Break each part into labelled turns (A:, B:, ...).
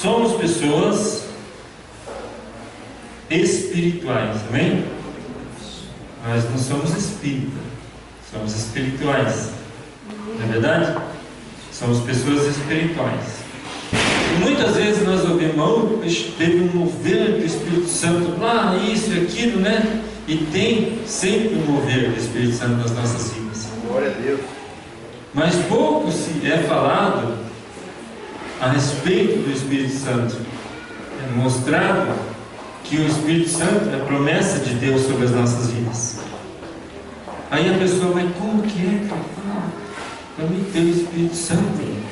A: somos pessoas espirituais, amém? Nós não somos espíritas, somos espirituais, não é verdade? Somos pessoas espirituais. E muitas vezes nós ouvimos, teve um mover do Espírito Santo lá, isso e aquilo, né? E tem sempre um mover do Espírito Santo nas nossas vidas.
B: Glória a Deus.
A: Mas pouco se é falado a respeito do Espírito Santo. É mostrado que o Espírito Santo é a promessa de Deus sobre as nossas vidas. Aí a pessoa vai, como que é, cara? Para mim ter o Espírito Santo,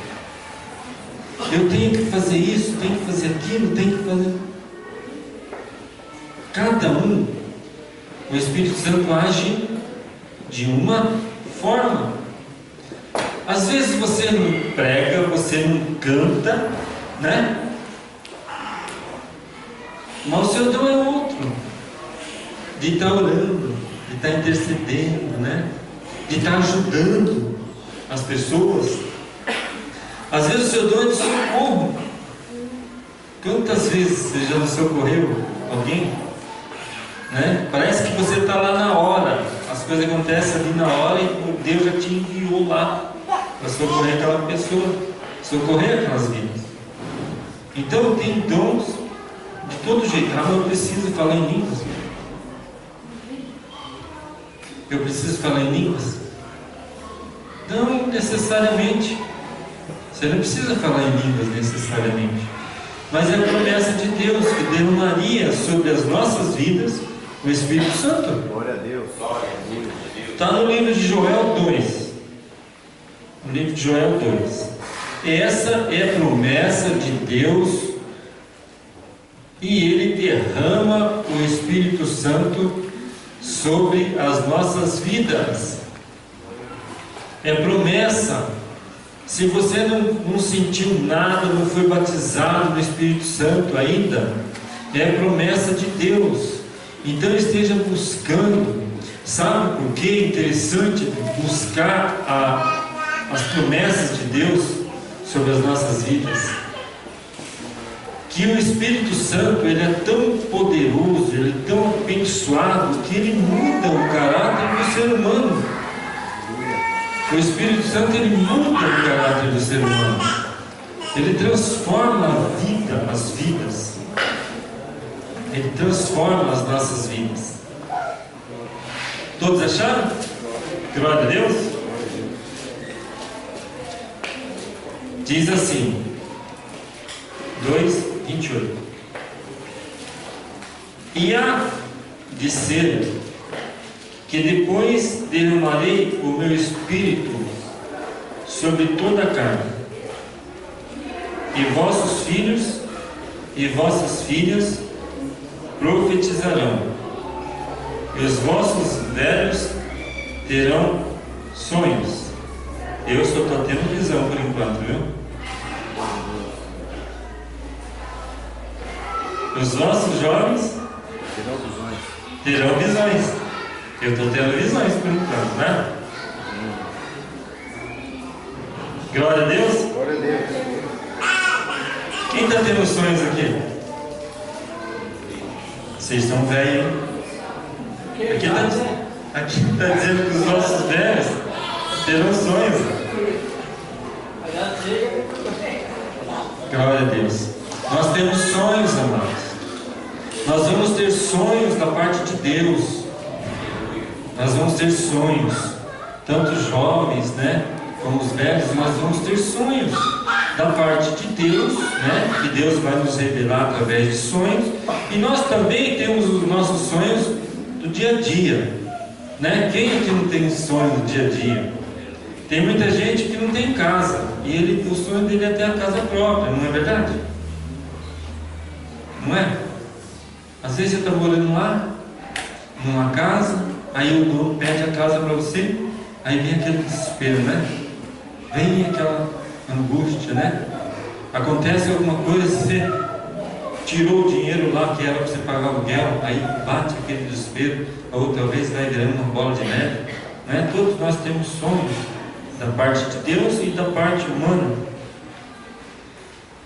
A: eu tenho que fazer isso, tenho que fazer aquilo, tenho que fazer. Cada um, o Espírito Santo age de uma forma. Às vezes você não prega, você não canta, né? Mas o seu dom é outro, de estar orando, de estar intercedendo, né? De estar ajudando as pessoas. Às vezes o seu dom é de socorro. Quantas vezes você já socorreu alguém? Né? Parece que você está lá na hora, as coisas acontecem ali na hora e Deus já te enviou lá para socorrer aquela pessoa, socorrer aquelas vidas. Então tem dons de todo jeito. Ah, mas eu preciso falar em línguas. Eu preciso falar em línguas? Não necessariamente. Você não precisa falar em línguas necessariamente. Mas é a promessa de Deus que derramaria sobre as nossas vidas o Espírito Santo.
B: Glória a Deus.
A: Está no livro de Joel 2. No livro de Joel 2. Essa é a promessa de Deus. E Ele derrama o Espírito Santo sobre as nossas vidas. É promessa. Se você não sentiu nada, não foi batizado no Espírito Santo ainda, é promessa de Deus. Então esteja buscando. Sabe por que é interessante buscar as promessas de Deus sobre as nossas vidas? Que o Espírito Santo, ele é tão poderoso, ele é tão abençoado, que ele muda o caráter do ser humano. O Espírito Santo, ele muda o caráter do ser humano. Ele transforma a vida, as vidas. Ele transforma as nossas vidas. Todos acharam? Glória a Deus. Diz assim, 2:28. E há de ser que depois derramarei o meu Espírito sobre toda a carne, e vossos filhos e vossas filhas profetizarão, e os vossos velhos terão sonhos. Eu só estou tendo visão por enquanto, viu? Os vossos jovens terão visões. Eu estou tendo visões por enquanto, né? Glória a Deus.
B: Glória a Deus.
A: Quem está tendo sonhos aqui? Vocês estão velhos, hein? Aqui está dizendo que os nossos velhos terão sonhos. Glória a Deus. Nós temos sonhos, amados. Nós vamos ter sonhos da parte de Deus. Nós vamos ter sonhos, tanto os jovens, né, como os velhos. Nós vamos ter sonhos da parte de Deus, né, que Deus vai nos revelar através de sonhos. E nós também temos os nossos sonhos do dia a dia, né? Quem aqui não tem sonho do dia a dia? Tem muita gente que não tem casa, e o sonho dele é ter a casa própria, não é verdade? Não é? Às vezes você está morando lá, numa casa, aí o dono pede a casa para você, aí vem aquele desespero, né? Vem aquela angústia, né? Acontece alguma coisa, você tirou o dinheiro lá que era para você pagar o aluguel, aí bate aquele desespero, a outra vez vai virando uma bola de neve, né? Todos nós temos sonhos da parte de Deus e da parte humana.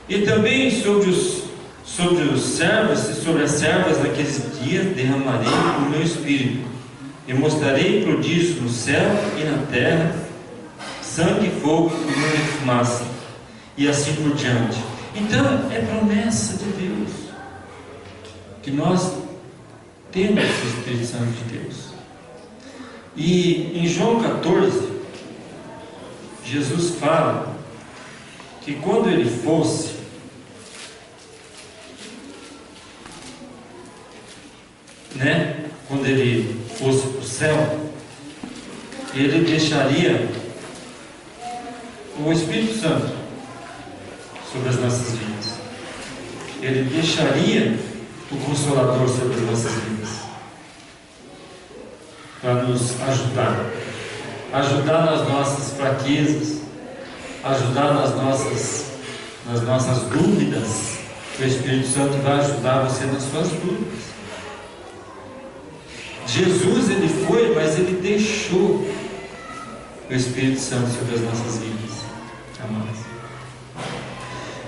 A: E também sobre os servos e sobre as servas naqueles dias derramarei o meu espírito, e mostrarei prodígios no céu e na terra, sangue, fogo, rumor e fumaça, e assim por diante. Então é promessa de Deus que nós temos o Espírito Santo de Deus. E em João 14, Jesus fala que quando ele fosse, quando ele fosse para o céu, ele deixaria o Espírito Santo sobre as nossas vidas. Ele deixaria o Consolador sobre as nossas vidas, para nos ajudar nas nossas fraquezas, ajudar nas nossas dúvidas. O Espírito Santo vai ajudar você nas suas dúvidas. Jesus, ele foi, mas ele deixou o Espírito Santo sobre as nossas vidas, amados.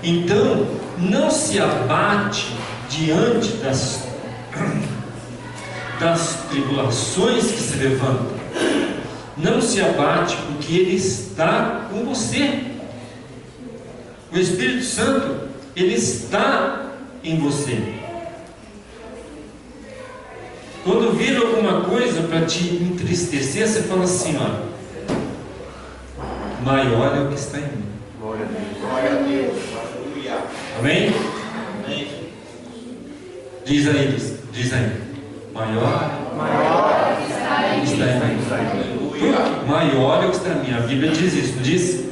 A: Então, não se abate diante das tribulações que se levantam. Não se abate, porque Ele está com você. O Espírito Santo, Ele está em você. Quando vir alguma coisa para te entristecer, você fala assim, olha, maior é o que está em mim.
B: Glória a Deus. Glória a Deus. Aleluia.
A: Amém?
B: Amém.
A: Diz aí. Maior
C: está em
A: está em mim. Maior é o que está em mim. A Bíblia diz isso, não diz?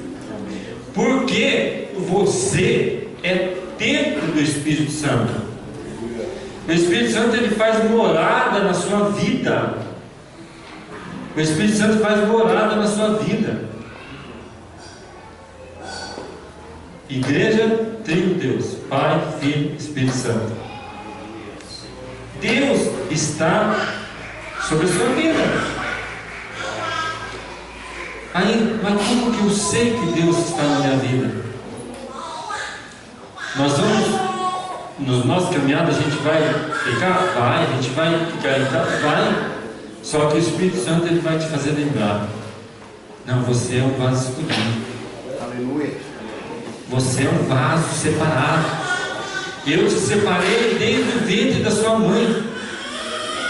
A: Porque você é templo do Espírito Santo. O Espírito Santo, ele faz morada na sua vida. O Espírito Santo faz morada na sua vida. Igreja, Trino Deus, Pai, Filho, Espírito Santo. Deus está sobre a sua vida. Aí, mas como que eu sei que Deus está na minha vida? Nós vamos, nas nossas caminhadas, a gente vai ficar? Vai. A gente vai ficar então? Vai. Só que o Espírito Santo, ele vai te fazer lembrar. Não, você é um vaso escolhido.
B: Aleluia.
A: Você é um vaso separado. Eu te separei desde o ventre da sua mãe.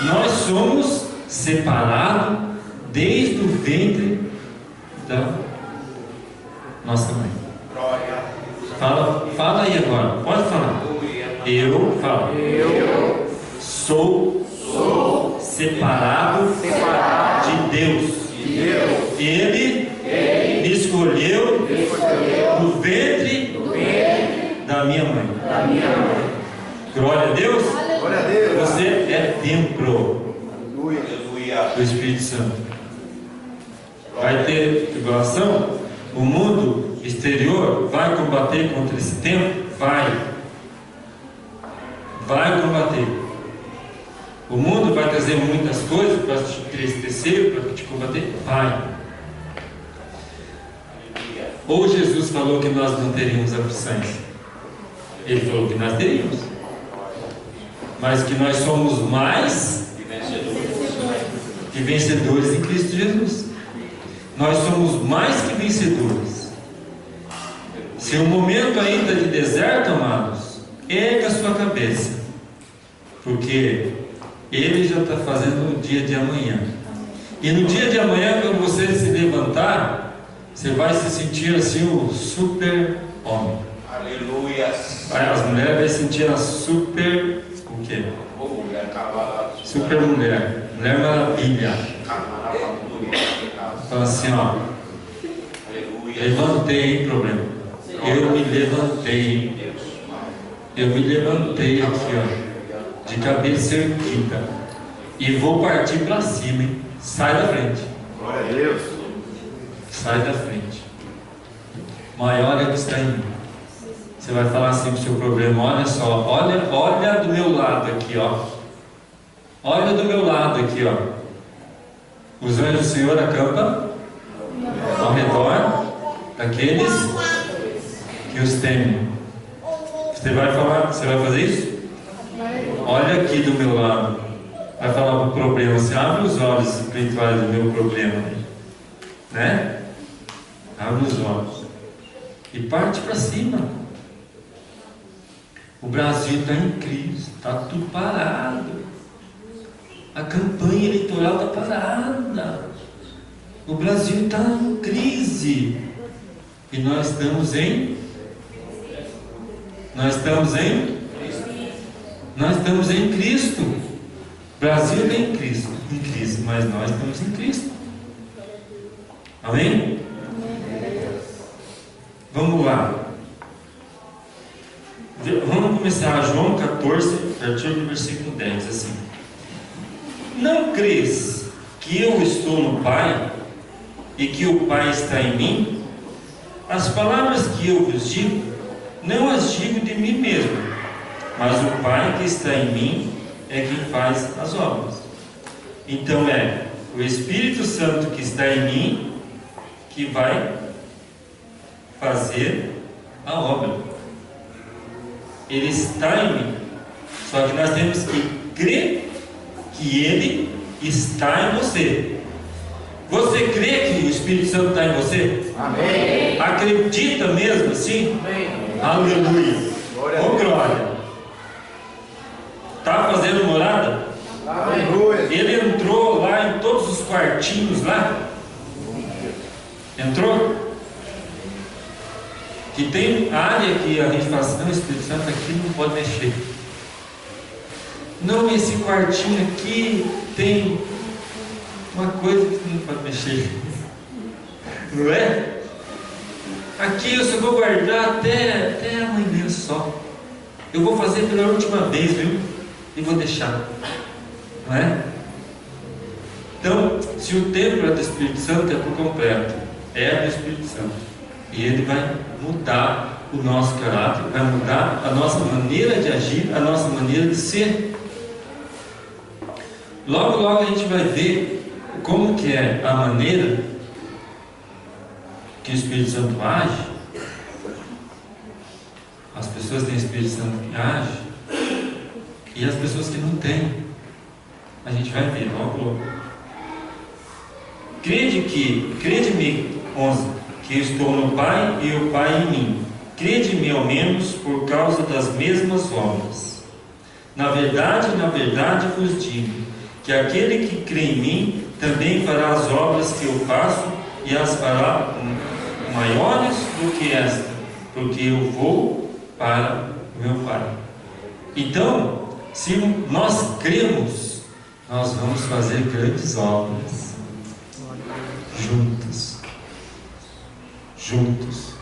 A: Nós somos separados desde o ventre da nossa mãe. Fala aí agora. Pode falar. Eu sou separado de Deus. Ele me escolheu no ventre da minha mãe. Glória a Deus.
B: Glória a Deus.
A: Você é templo
B: Aleluia.
A: do Espírito Santo. Vai ter tribulação? O mundo exterior vai combater contra esse templo? Vai combater. O mundo vai trazer muitas coisas para te entristecer, para te combater? Vai. Ou Jesus falou que nós não teríamos aflições? Ele falou que nós teríamos, mas que nós somos mais que vencedores em Cristo Jesus. Nós somos mais que vencedores. Se o momento ainda de deserto, amados, erga a sua cabeça, porque Ele já está fazendo o dia de amanhã. E no dia de amanhã, quando você se levantar, você vai se sentir assim o super homem.
B: Aleluia.
A: As mulheres vão sentir a super o quê? Super mulher. Mulher maravilha. Fala assim, ó. Levantei, problema. Eu me levantei. Eu me levantei aqui, ó, de cabeça erguida. E vou partir para cima, hein? Sai da frente.
B: Glória a Deus.
A: Sai da frente. Maior é o que está em mim. Você vai falar assim pro seu problema: olha só, olha do meu lado aqui, ó. Olha do meu lado aqui, ó. Os anjos do Senhor acampam ao redor daqueles que os temem. Você vai fazer isso? Olha aqui do meu lado. Vai falar para o problema. Você abre os olhos espirituais do meu problema. Né? Abre os olhos. E parte para cima. O Brasil está em crise. Está tudo parado. A campanha eleitoral está parada. O Brasil está em crise. E nós estamos em Cristo. O Brasil está em crise, mas nós estamos em Cristo. Amém? Vamos lá. Vamos começar João 14, a partir do versículo 10, assim. Não crês que eu estou no Pai e que o Pai está em mim? As palavras que eu vos digo, não as digo de mim mesmo, mas o Pai que está em mim é quem faz as obras. Então é o Espírito Santo que está em mim que vai fazer a obra. Ele está em mim. Só que nós temos que crer que Ele está em você. Você crê que o Espírito Santo está em você?
B: Amém.
A: Acredita mesmo assim?
B: Amém.
A: Aleluia.
B: Glória a
A: Ô
B: Deus.
A: glória. Está fazendo morada?
B: Aleluia.
A: Ele entrou lá em todos os quartinhos lá. Entrou? Que tem área que a gente fala assim, não, o Espírito Santo aqui não pode mexer. Não, esse quartinho aqui tem uma coisa que não pode mexer. Não é? Aqui eu só vou guardar até amanhã só. Eu vou fazer pela última vez, viu? E vou deixar. Não é? Então, se o templo é do Espírito Santo, é por completo. É do Espírito Santo. E ele vai mudar o nosso caráter, vai mudar a nossa maneira de agir, a nossa maneira de ser. Logo, logo a gente vai ver como que é a maneira que o Espírito Santo age. As pessoas têm o Espírito Santo que age e as pessoas que não têm. A gente vai ver logo, logo. Crede-me, 11. Que eu estou no Pai e o Pai em mim. Crede-me ao menos por causa das mesmas obras. Na verdade vos digo, que aquele que crê em mim também fará as obras que eu faço e as fará maiores do que esta, porque eu vou para o meu Pai. Então, se nós cremos, nós vamos fazer grandes obras juntos.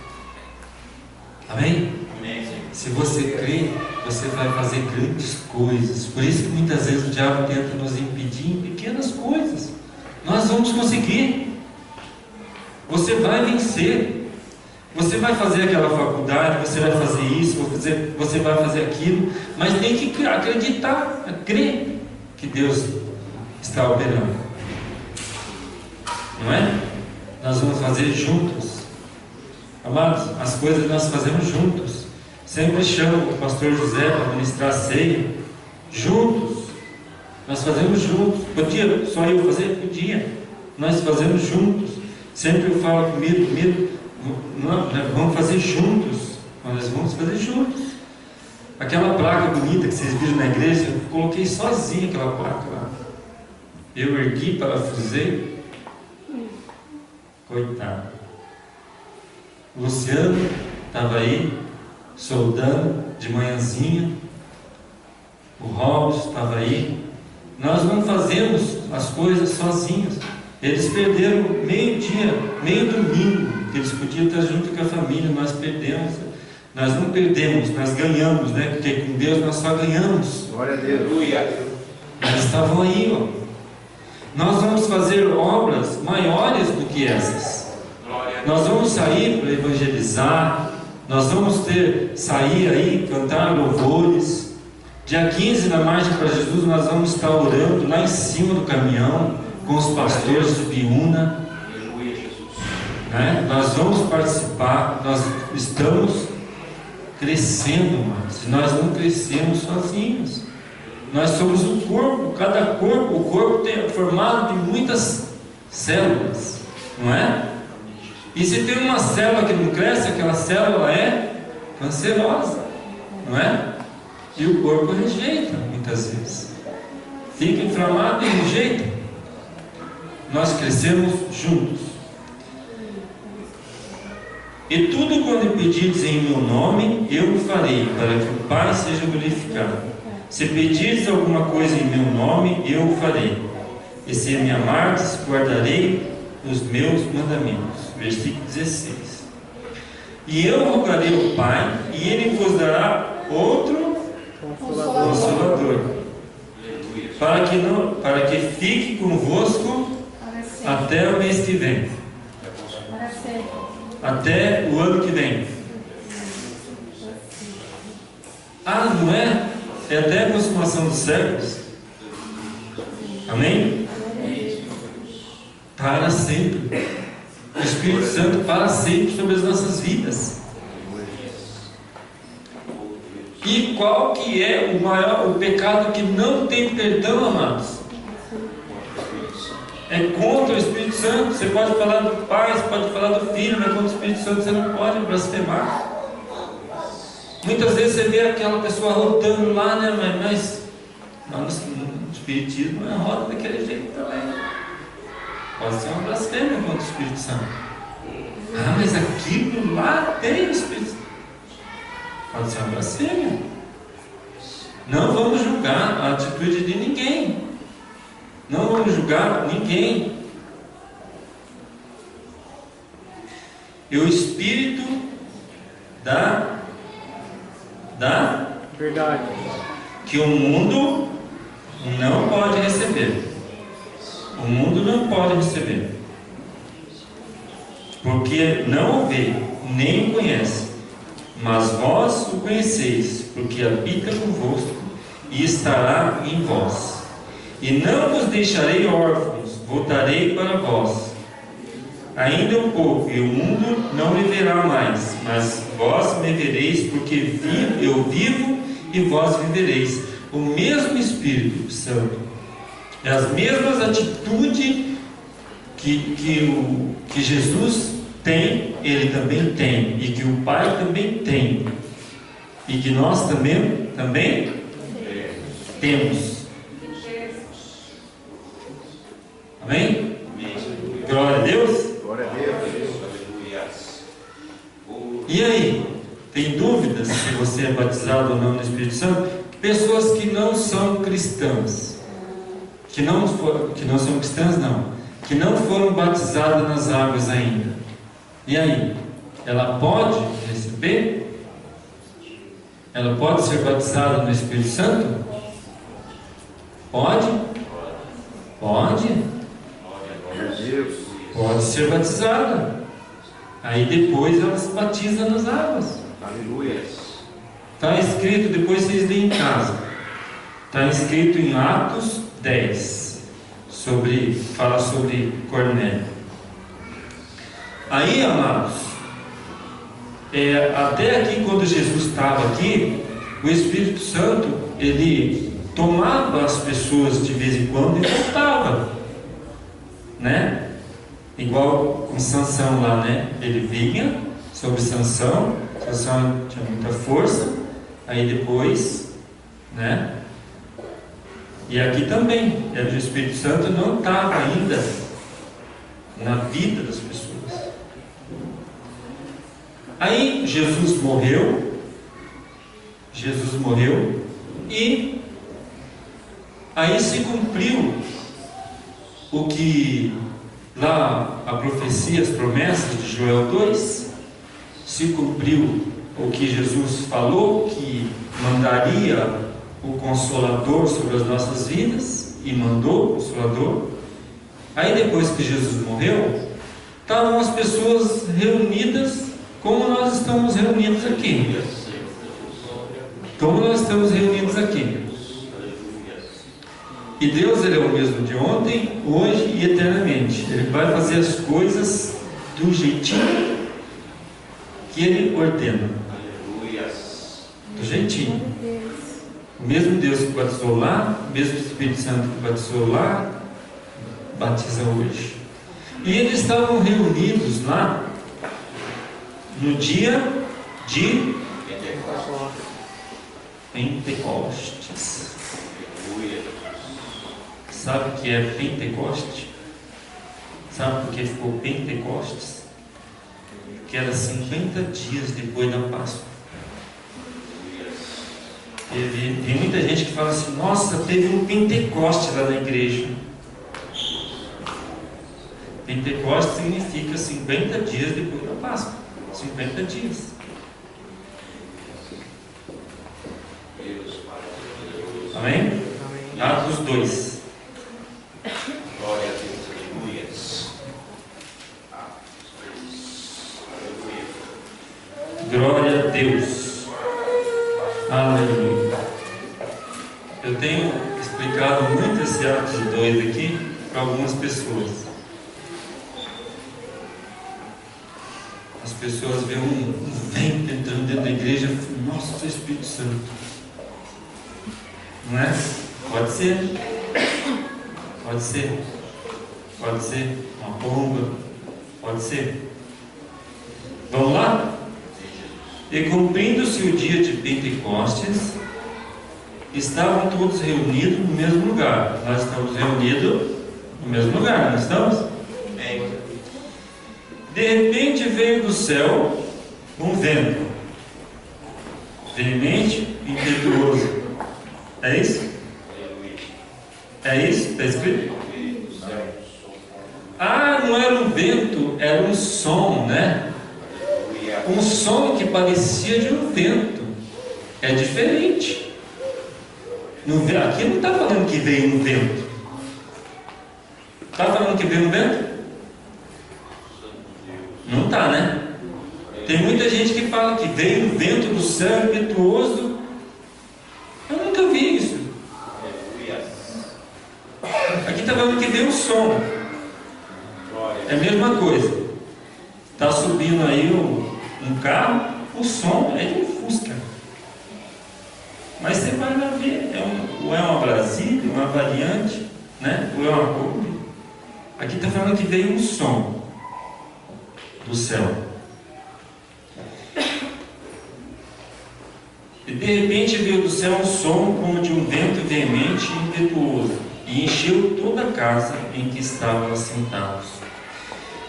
A: Amém?
B: Amém.
A: Se você crê, você vai fazer grandes coisas. Por isso que muitas vezes o diabo tenta nos impedir em pequenas coisas. Nós vamos conseguir. Você vai vencer. Você vai fazer aquela faculdade, você vai fazer isso, você vai fazer aquilo, mas tem que acreditar, crer que Deus está operando. Não é? Nós vamos fazer juntos. Amados, as coisas nós fazemos juntos. Sempre chamo o pastor José para ministrar a ceia. Juntos. Nós fazemos juntos. Podia só eu fazer? Podia. Nós fazemos juntos. Sempre eu falo comigo, não, vamos fazer juntos. Nós vamos fazer juntos. Aquela placa bonita que vocês viram na igreja, eu coloquei sozinho aquela placa lá. Eu ergui, parafusei. Coitado. O Luciano estava aí, soldando de manhãzinha. O Robson estava aí. Nós não fazemos as coisas sozinhos. Eles perderam meio-dia, meio domingo, que eles podiam estar junto com a família. Nós perdemos. Nós não perdemos, nós ganhamos, né? Porque com Deus nós só ganhamos.
B: Glória a Deus.
A: Eles estavam aí, ó. Nós vamos fazer obras maiores do que essas. Nós vamos sair para evangelizar. Nós vamos sair aí, cantar louvores. Dia 15, na Margem para Jesus, nós vamos estar orando lá em cima do caminhão, com os pastores de Biúna. Né? Nós vamos participar. Nós estamos crescendo mais. E nós não crescemos sozinhos. Nós somos um corpo, cada corpo, o corpo é formado de muitas células, não é? E se tem uma célula que não cresce, aquela célula é cancerosa, não é? E o corpo rejeita muitas vezes. Fica inflamado e rejeita. Nós crescemos juntos. E tudo quando pedirdes em meu nome, eu o farei, para que o Pai seja glorificado. Se pedirdes alguma coisa em meu nome, eu o farei. E se me amardes, guardarei os meus mandamentos. Versículo 16. E eu rogarei ao Pai, e Ele vos dará outro Consolador, para que fique convosco até o mês que vem, até o ano que vem. Ah, não é? É até a consumação dos séculos. Amém? Para sempre. O Espírito Santo para sempre sobre as nossas vidas. E qual que é o pecado que não tem perdão, amados? É contra o Espírito Santo. Você pode falar do Pai, você pode falar do Filho, mas contra o Espírito Santo você não pode blasfemar. Muitas vezes você vê aquela pessoa rotando lá, né? Mas no Espiritismo não roda daquele jeito também. Pode ser uma blasfêmia contra o Espírito Santo. Ah, mas aquilo lá tem o Espírito Santo. Pode ser uma blasfêmia. Não vamos julgar a atitude de ninguém. Não vamos julgar ninguém. E o Espírito da
B: verdade
A: que o mundo não pode receber. O mundo não pode receber, porque não o vê, nem o conhece. Mas vós o conheceis, porque habita convosco e estará em vós. E não vos deixarei órfãos, voltarei para vós. Ainda um pouco, e o mundo não me verá mais, mas vós me vereis, porque eu vivo e vós vivereis. O mesmo Espírito Santo, as mesmas atitudes que Jesus tem, Ele também tem, e que o Pai também tem, e que nós também temos. Amém? Glória a Deus.
B: Glória a Deus.
A: E aí? Tem dúvidas se você é batizado ou não no Espírito Santo? Pessoas que não são cristãs, que não são cristãs não, que não foram batizadas nas águas ainda. E aí? Ela pode receber? Ela pode ser batizada no Espírito Santo? Pode? Pode? Pode ser batizada. Aí depois ela se batiza nas águas.
B: Aleluia.
A: Está escrito, depois vocês leem em casa. Está escrito em Atos 10. Fala sobre Cornélio. Aí, amados, até aqui, quando Jesus estava aqui, o Espírito Santo, ele tomava as pessoas de vez em quando e voltava, né? Igual com Sansão lá, né? Ele vinha sobre Sansão tinha muita força, aí depois, né? E aqui também, o Espírito Santo não estava ainda na vida das pessoas. Aí Jesus morreu e aí se cumpriu o que lá a profecia, as promessas de Joel 2, se cumpriu o que Jesus falou, que mandaria o Consolador sobre as nossas vidas, e mandou o Consolador. Aí depois que Jesus morreu, estavam as pessoas reunidas como nós estamos reunidos aqui. Como nós estamos reunidos aqui. E Deus, Ele é o mesmo de ontem, hoje e eternamente. Ele vai fazer as coisas do jeitinho que Ele ordena. do jeitinho. O mesmo Deus que batizou lá, o mesmo Espírito Santo que batizou lá, batiza hoje. E eles estavam reunidos lá no dia de Pentecostes. Sabe o que é Pentecoste? Sabe por que ficou Pentecostes? Que era 50 dias depois da Páscoa. Tem muita gente que fala assim: nossa, teve um Pentecoste lá na igreja. Pentecoste significa 50 dias depois da Páscoa. 50 dias. Amém? Atos 2.
B: Glória a Deus.
A: Glória a Deus. Aleluia. Eu tenho explicado muito esse Atos 2 aqui para algumas pessoas. As pessoas veem um vento entrando dentro da igreja e falam: nossa, o Espírito Santo. Não é? Pode ser. Pode ser. Pode ser uma bomba. Pode ser. Vamos lá? E cumprindo-se o dia de Pentecostes, estavam todos reunidos no mesmo lugar. Nós estamos reunidos no mesmo lugar, não estamos?
B: Amém.
A: De repente veio do céu um vento veemente e impetuoso. É isso? É isso? Está escrito? Ah, não era um vento, era um som, né? Um som que parecia de um vento. É diferente. Aqui não está falando que veio um vento. Está falando que veio um vento? Não está, né? Tem muita gente que fala que veio um vento do céu impetuoso. Eu nunca vi isso. Aqui está falando que veio um som. É a mesma coisa. Está subindo aí um carro, o som é de um Fusca. Mas você vai lá ver, ou é uma Brasília, uma Variante, né? Ou é uma Kombi. Aqui está falando que veio um som do céu. E de repente veio do céu um som como de um vento veemente e impetuoso, e encheu toda a casa em que estavam assentados.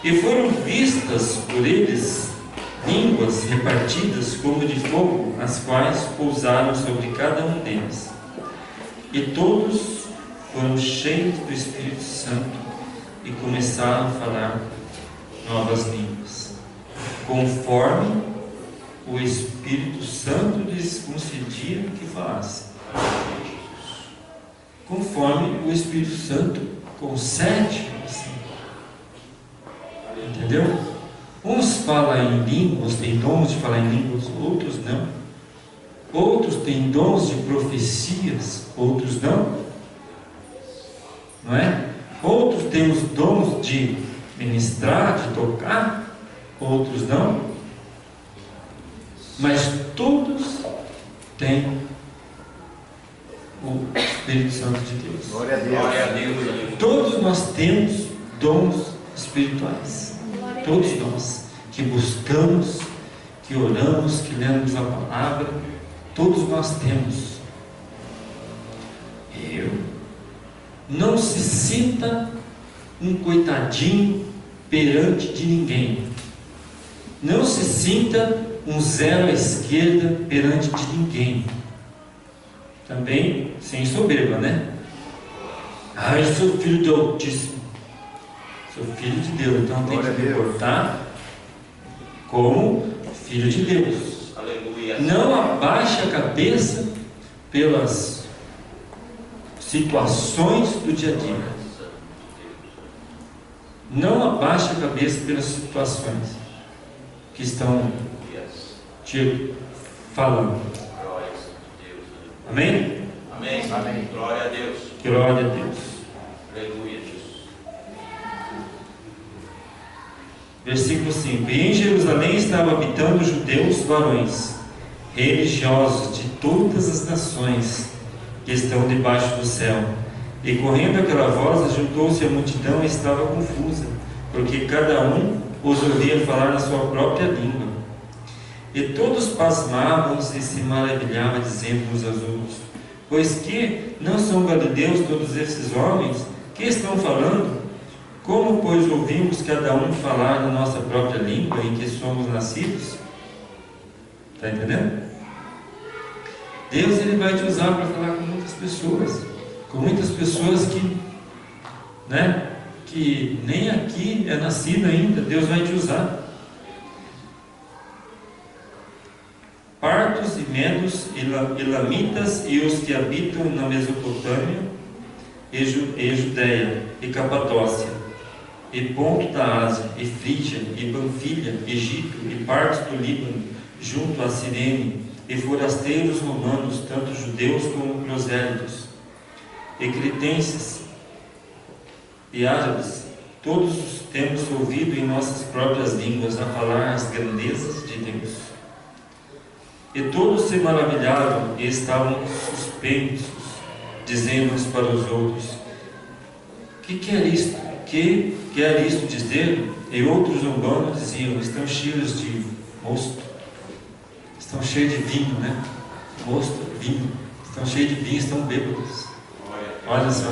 A: E foram vistas por eles línguas repartidas como de fogo, as quais pousaram sobre cada um deles. E todos foram cheios do Espírito Santo e começaram a falar novas línguas, conforme o Espírito Santo lhes concedia que falassem. Conforme o Espírito Santo concede, assim. Entendeu? Uns falam em línguas, têm dons de falar em línguas, outros não. Outros têm dons de profecias, outros não. Não é? Outros têm os dons de ministrar, de tocar, outros não. Mas todos têm o Espírito Santo de Deus.
B: Glória a Deus. Glória a Deus.
A: Todos nós temos dons espirituais. Todos nós que buscamos, que oramos, que lemos a palavra, todos nós temos. Não se sinta um coitadinho perante de ninguém. Não se sinta um zero à esquerda perante de ninguém. Também sem soberba, né? Ah, eu sou filho do Altíssimo. Sou filho de Deus, então tem que me portar como filho de Deus.
B: Aleluia.
A: Não abaixe a cabeça pelas situações do dia a dia. Não abaixe a cabeça pelas situações que estão te falando. Amém?
B: Amém. Amém. Glória a Deus.
A: Glória a Deus.
B: Aleluia.
A: Versículo 5: E em Jerusalém estavam habitando judeus varões, religiosos de todas as nações que estão debaixo do céu. E correndo aquela voz, juntou-se a multidão e estava confusa, porque cada um os ouvia falar na sua própria língua. E todos pasmavam-se e se maravilhavam, dizendo uns aos outros: pois que não são galileus todos esses homens que estão falando? Como, pois, ouvimos cada um falar na nossa própria língua em que somos nascidos? Está entendendo? Deus, Ele vai te usar para falar com muitas pessoas que, né, que nem aqui é nascido ainda. Deus vai te usar. Partos e medos, elamitas e os que habitam na Mesopotâmia e Judéia e Capadócia e Ponto da Ásia e Frígia e Panfilha, Egito e partes do Líbano junto a Cirene e forasteiros romanos, tanto judeus como prosélitos e cretenses e árabes, todos temos ouvido em nossas próprias línguas a falar as grandezas de Deus. E todos se maravilhavam e estavam suspensos, dizendo uns para os outros: que quer isto? Que quer isto dizer? E outros zombando diziam: estão cheios de mosto, estão cheios de vinho, né? Mosto, vinho, estão cheios de vinho, estão bêbados. Olha só,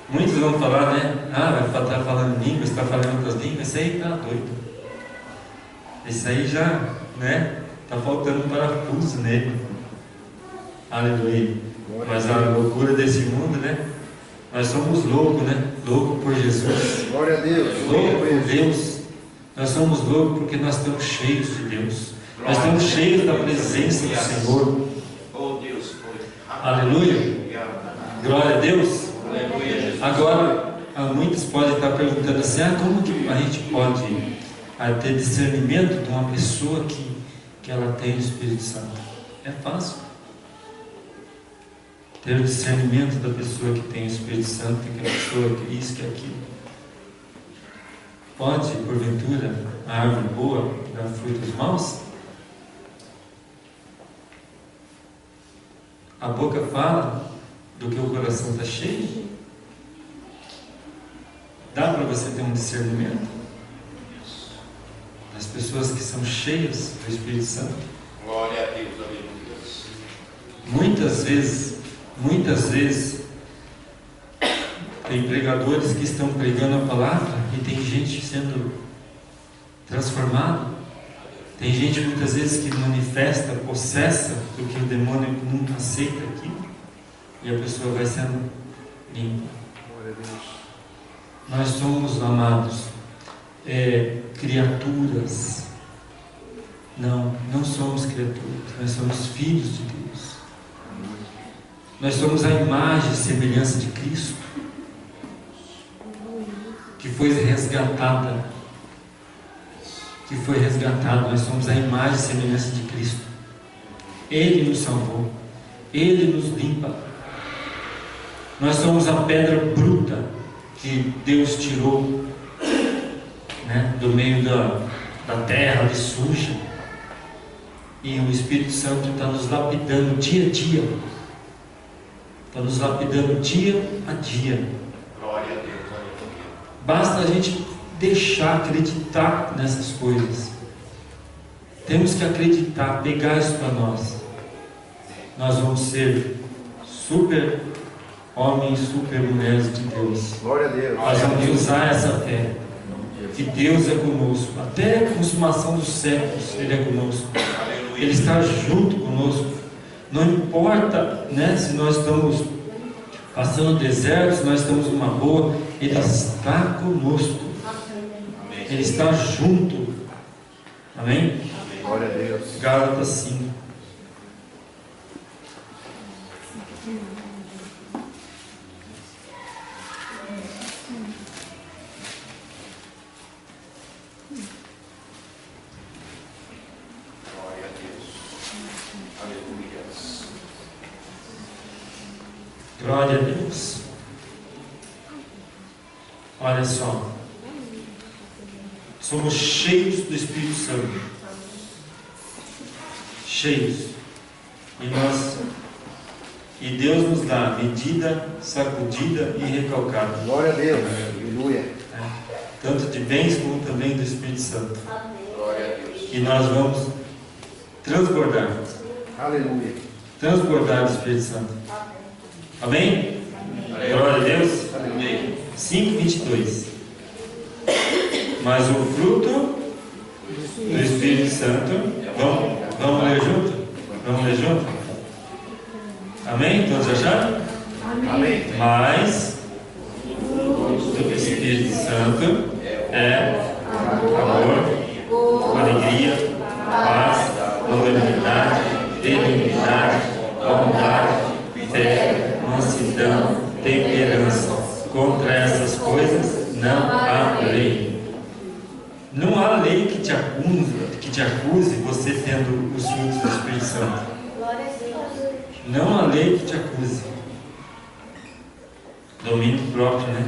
A: muitos vão falar, né? Vai estar falando línguas, está falando outras línguas. Esse aí está doido, esse aí já, né? Está faltando um parafuso nele. Aleluia. Mas a loucura desse mundo, né? Nós somos loucos, né? Loucos por Jesus.
D: Glória a Deus.
A: Loucos por Deus. Nós somos loucos porque nós estamos cheios de Deus. Nós estamos cheios da presença do Senhor.
B: Oh Deus,
A: Aleluia. Glória a Deus.
B: Aleluia, Jesus.
A: Agora, muitos podem estar perguntando assim: como que a gente pode ter discernimento de uma pessoa que ela tem o Espírito Santo? É fácil. Ter o discernimento da pessoa que tem o Espírito Santo, que a pessoa que isso, que aquilo. Pode, porventura, a árvore boa dar frutos maus? A boca fala do que o coração está cheio? Dá para você ter um discernimento das pessoas que são cheias do Espírito Santo?
B: Glória a Deus, aleluia.
A: Muitas vezes tem pregadores que estão pregando a palavra e tem gente sendo transformada. Tem gente muitas vezes que manifesta, possessa, porque o demônio nunca aceita aquilo, e a pessoa vai sendo limpa. Nós somos, amados, criaturas. Não somos criaturas, nós somos filhos de Deus. Nós somos a imagem e semelhança de Cristo, que foi resgatada. Nós somos a imagem e semelhança de Cristo. Ele nos salvou, Ele nos limpa. Nós somos a pedra bruta que Deus tirou, né, do meio da terra de suja, e o Espírito Santo está nos lapidando dia a dia. Está nos lapidando dia a dia.
B: Glória a Deus, aleluia.
A: Basta a gente deixar, acreditar nessas coisas. Temos que acreditar, pegar isso para nós. Nós vamos ser super homens, super mulheres de Deus.
D: Glória a Deus.
A: Nós vamos usar essa fé, que Deus é conosco. Até a consumação dos séculos Ele é conosco. Ele está junto conosco. Não importa, né, se nós estamos passando deserto, se nós estamos numa boa, Ele está conosco. Ele está junto. Amém?
D: Glória a Deus.
A: Gálatas 5.
B: Glória a Deus. Aleluia.
A: Glória a Deus. Olha só. Somos cheios do Espírito Santo. cheios. E Deus nos dá medida, sacudida e recalcada.
D: Glória a Deus. Aleluia.
A: Tanto de bens como também do Espírito Santo.
B: Glória a Deus.
A: E nós vamos transbordar.
D: Aleluia.
A: Transbordar do Espírito Santo. Amém? Glória a Deus.
B: Amém.
A: 5:22. Mas o fruto do Espírito Santo. Vamos ler junto? Vamos ler junto? Amém? Todos acharam?
D: Amém.
A: Mas do Espírito Santo é amor, alegria, paz, longanimidade, benignidade, bondade, fé, mansidão, temperança. Contra essas coisas não há lei. Não há lei que te acuse você tendo os frutos do Espírito Santo. Não há lei que te acuse. Domínio próprio, né?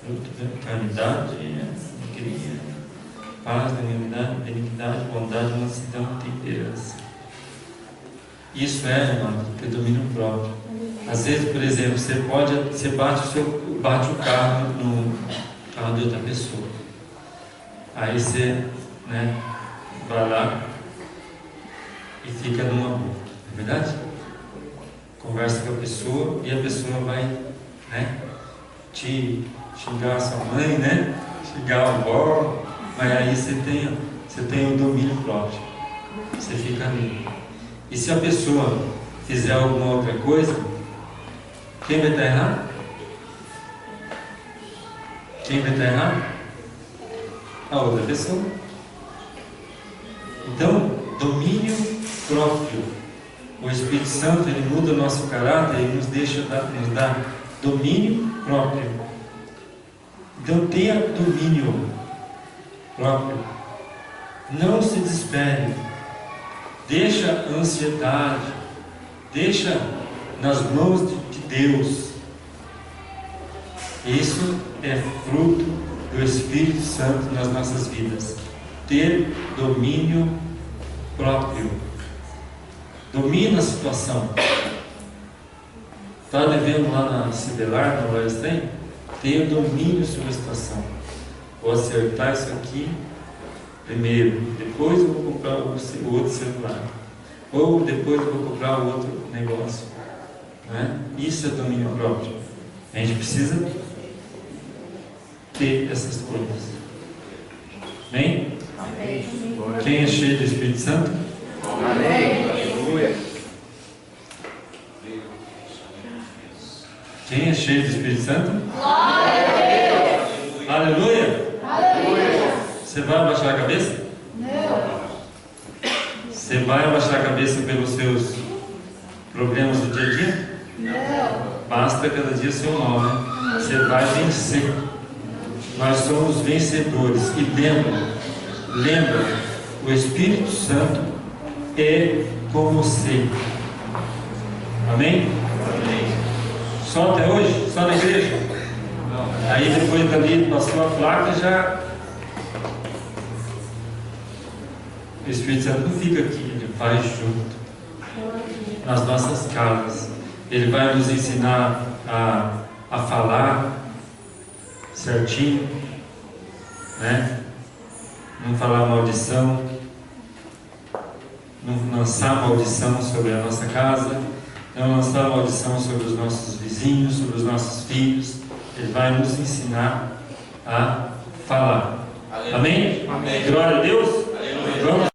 A: Fruto da caridade, alegria, paz, longanimidade, benignidade, bondade, mansidão, temperança. Isso irmão, ter domínio próprio. Às vezes, por exemplo, você bate o carro no carro de outra pessoa. Aí você, vai lá e fica numa boa, não é verdade? Conversa com a pessoa e a pessoa vai, te xingar a sua mãe, xingar a avó, mas aí você tem o domínio próprio. Você fica ali. E se a pessoa fizer alguma outra coisa, quem vai estar errado? Quem vai estar errado? A outra pessoa. Então, domínio próprio. O Espírito Santo, ele muda o nosso caráter e nos dá domínio próprio. Então, tenha domínio próprio. Não se desespere. Deixa a ansiedade. Deixa nas mãos de Deus. Isso é fruto do Espírito Santo nas nossas vidas. Ter domínio próprio. Domina a situação. Está devendo lá na Cibelar, na Loistem? Tenha domínio sobre a situação. Vou acertar isso aqui primeiro, depois eu vou comprar o outro celular. Ou depois eu vou comprar o outro negócio. Isso é domínio próprio. A gente precisa ter essas coisas. Amém?
D: Amém.
A: Quem é cheio do Espírito Santo?
D: Amém. Aleluia.
A: Quem é cheio do Espírito Santo? Glória a Deus! Aleluia!
D: Aleluia.
A: Você vai abaixar a cabeça?
C: Não.
A: Você vai abaixar a cabeça pelos seus problemas do dia a dia?
C: Não.
A: Basta cada dia ser um mal, Você vai vencer. Nós somos vencedores. E lembra, o Espírito Santo é com você. Amém? Só até hoje? Só na igreja? Não. Aí depois dali passou a placa, já o Espírito Santo não fica aqui, ele vai junto nas nossas casas. Ele vai nos ensinar a falar certinho, não falar maldição, não lançar maldição sobre a nossa casa, não lançar maldição sobre os nossos vizinhos, sobre os nossos filhos. Ele vai nos ensinar a falar. Amém?
B: Amém.
A: Glória a Deus.
B: Aleluia.
A: Vamos